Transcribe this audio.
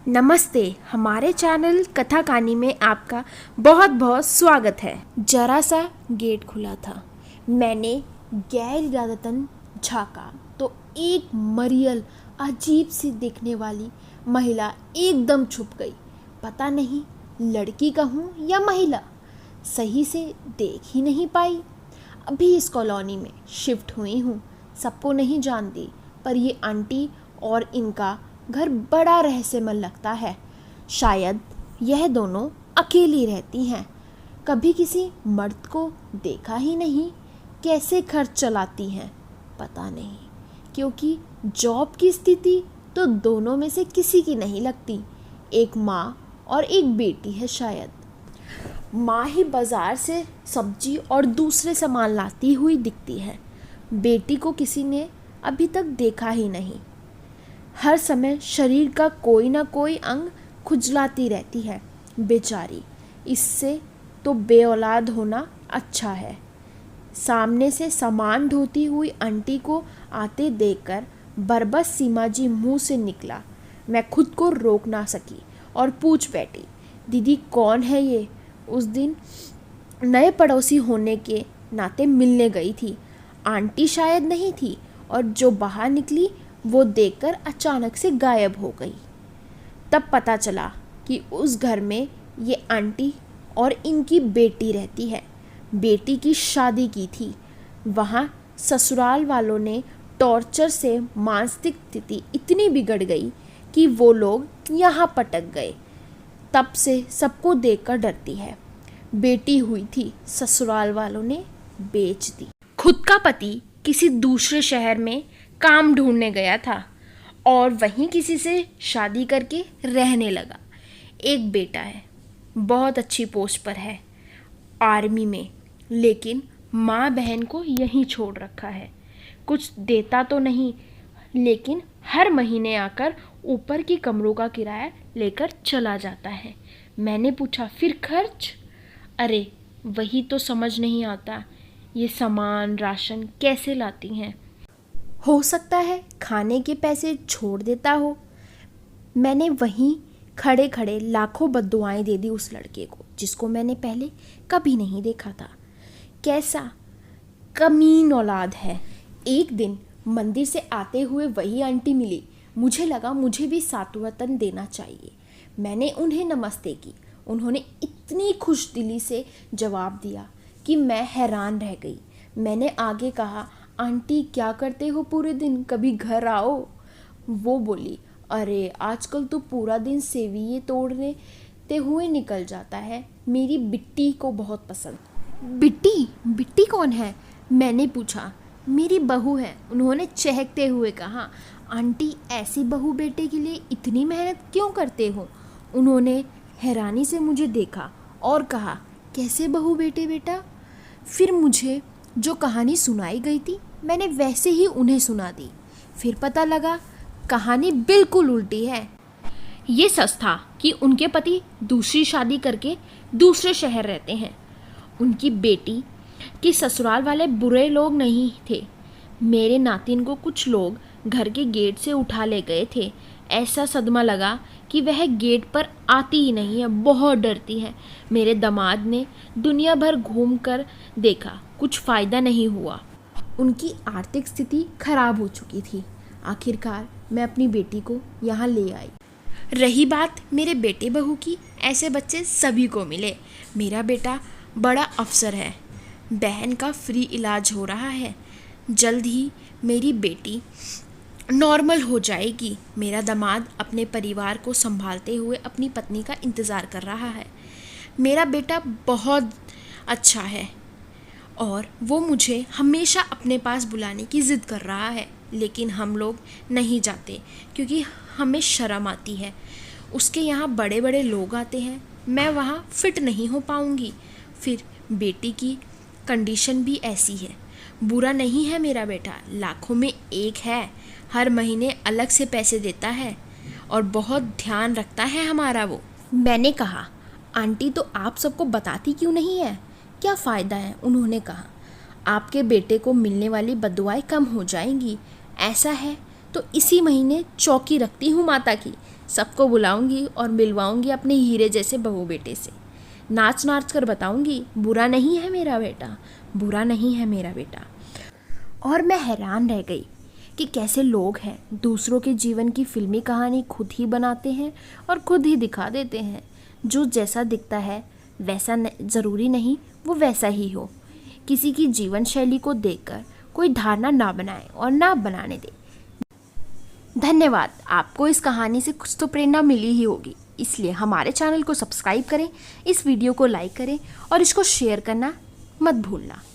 नमस्ते। हमारे चैनल कथा कहानी में आपका बहुत बहुत स्वागत है। जरा सा गेट खुला था। मैंने गैर इरादतन झाँका तो एक मरियल अजीब सी दिखने वाली महिला एकदम छुप गई। पता नहीं लड़की कहूँ या महिला, सही से देख ही नहीं पाई। अभी इस कॉलोनी में शिफ्ट हुई हूँ, सबको नहीं जानती, पर ये आंटी और इनका घर बड़ा रहस्यमय लगता है। शायद यह दोनों अकेली रहती हैं, कभी किसी मर्द को देखा ही नहीं। कैसे खर्च चलाती हैं पता नहीं, क्योंकि जॉब की स्थिति तो दोनों में से किसी की नहीं लगती। एक माँ और एक बेटी है शायद। माँ ही बाज़ार से सब्जी और दूसरे सामान लाती हुई दिखती है। बेटी को किसी ने अभी तक देखा ही नहीं। हर समय शरीर का कोई ना कोई अंग खुजलाती रहती है बेचारी। इससे तो बेऔलाद होना अच्छा है। सामने से सामान ढोती हुई आंटी को आते देखकर बरबस सीमा जी मुंह से निकला। मैं खुद को रोक ना सकी और पूछ बैठी, दीदी कौन है ये? उस दिन नए पड़ोसी होने के नाते मिलने गई थी। आंटी शायद नहीं थी, और जो बाहर निकली वो देखकर अचानक से गायब हो गई। तब पता चला कि उस घर में ये आंटी और इनकी बेटी रहती है। बेटी की शादी की थी। वहाँ ससुराल वालों ने टॉर्चर से मानसिक स्थिति इतनी बिगड़ गई कि वो लोग यहाँ पटक गए। तब से सबको देखकर डरती है। बेटी हुई थी, ससुराल वालों ने बेच दी। खुद का पति किसी दूसरे शहर में काम ढूंढने गया था और वहीं किसी से शादी करके रहने लगा। एक बेटा है, बहुत अच्छी पोस्ट पर है आर्मी में, लेकिन माँ बहन को यहीं छोड़ रखा है। कुछ देता तो नहीं, लेकिन हर महीने आकर ऊपर की कमरों का किराया लेकर चला जाता है। मैंने पूछा, फिर खर्च? अरे वही तो समझ नहीं आता, ये सामान राशन कैसे लाती हैं। हो सकता है खाने के पैसे छोड़ देता हो। मैंने वहीं खड़े खड़े लाखों बद्दुआएं दे दी उस लड़के को, जिसको मैंने पहले कभी नहीं देखा था। कैसा कमीन औलाद है। एक दिन मंदिर से आते हुए वही आंटी मिली। मुझे लगा मुझे भी सातवतन देना चाहिए। मैंने उन्हें नमस्ते की। उन्होंने इतनी खुश दिली से जवाब दिया कि मैं हैरान रह गई। मैंने आगे कहा, आंटी क्या करते हो पूरे दिन, कभी घर आओ। वो बोली, अरे आजकल तो पूरा दिन सेविये तोड़ते हुए निकल जाता है। मेरी बिट्टी को बहुत पसंद। बिट्टी? बिट्टी कौन है? मैंने पूछा। मेरी बहू है, उन्होंने चहकते हुए कहा। आंटी ऐसी बहू बेटे के लिए इतनी मेहनत क्यों करते हो? उन्होंने हैरानी से मुझे देखा और कहा, कैसे बहू बेटे बेटा? फिर मुझे जो कहानी सुनाई गई थी मैंने वैसे ही उन्हें सुना दी। फिर पता लगा कहानी बिल्कुल उल्टी है। ये सच था कि उनके पति दूसरी शादी करके दूसरे शहर रहते हैं। उनकी बेटी के ससुराल वाले बुरे लोग नहीं थे। मेरे नातिन को कुछ लोग घर के गेट से उठा ले गए थे। ऐसा सदमा लगा कि वह गेट पर आती ही नहीं है, बहुत डरती है। मेरे दामाद ने दुनिया भर घूम कर देखा, कुछ फ़ायदा नहीं हुआ। उनकी आर्थिक स्थिति खराब हो चुकी थी। आखिरकार मैं अपनी बेटी को यहाँ ले आई। रही बात मेरे बेटे बहू की, ऐसे बच्चे सभी को मिले। मेरा बेटा बड़ा अफसर है, बहन का फ्री इलाज हो रहा है। जल्द ही मेरी बेटी नॉर्मल हो जाएगी। मेरा दामाद अपने परिवार को संभालते हुए अपनी पत्नी का इंतज़ार कर रहा है। मेरा बेटा बहुत अच्छा है और वो मुझे हमेशा अपने पास बुलाने की ज़िद कर रहा है, लेकिन हम लोग नहीं जाते क्योंकि हमें शर्म आती है। उसके यहाँ बड़े बड़े लोग आते हैं, मैं वहाँ फिट नहीं हो पाऊँगी। फिर बेटी की कंडीशन भी ऐसी है। बुरा नहीं है मेरा बेटा, लाखों में एक है। हर महीने अलग से पैसे देता है और बहुत ध्यान रखता है हमारा वो। मैंने कहा, आंटी तो आप सबको बताती क्यों नहीं है? क्या फ़ायदा है? उन्होंने कहा, आपके बेटे को मिलने वाली बद्दुआएं कम हो जाएंगी। ऐसा है तो इसी महीने चौकी रखती हूँ माता की। सबको बुलाऊंगी और मिलवाऊंगी अपने हीरे जैसे बहू बेटे से। नाच नाच कर बताऊंगी, बुरा नहीं है मेरा बेटा, बुरा नहीं है मेरा बेटा। और मैं हैरान रह गई कि कैसे लोग हैं, दूसरों के जीवन की फिल्मी कहानी खुद ही बनाते हैं और खुद ही दिखा देते हैं। जो जैसा दिखता है वैसा ज़रूरी नहीं वो वैसा ही हो। किसी की जीवन शैली को देखकर कोई धारणा ना बनाए और ना बनाने दे। धन्यवाद। आपको इस कहानी से कुछ तो प्रेरणा मिली ही होगी, इसलिए हमारे चैनल को सब्सक्राइब करें, इस वीडियो को लाइक करें और इसको शेयर करना मत भूलना।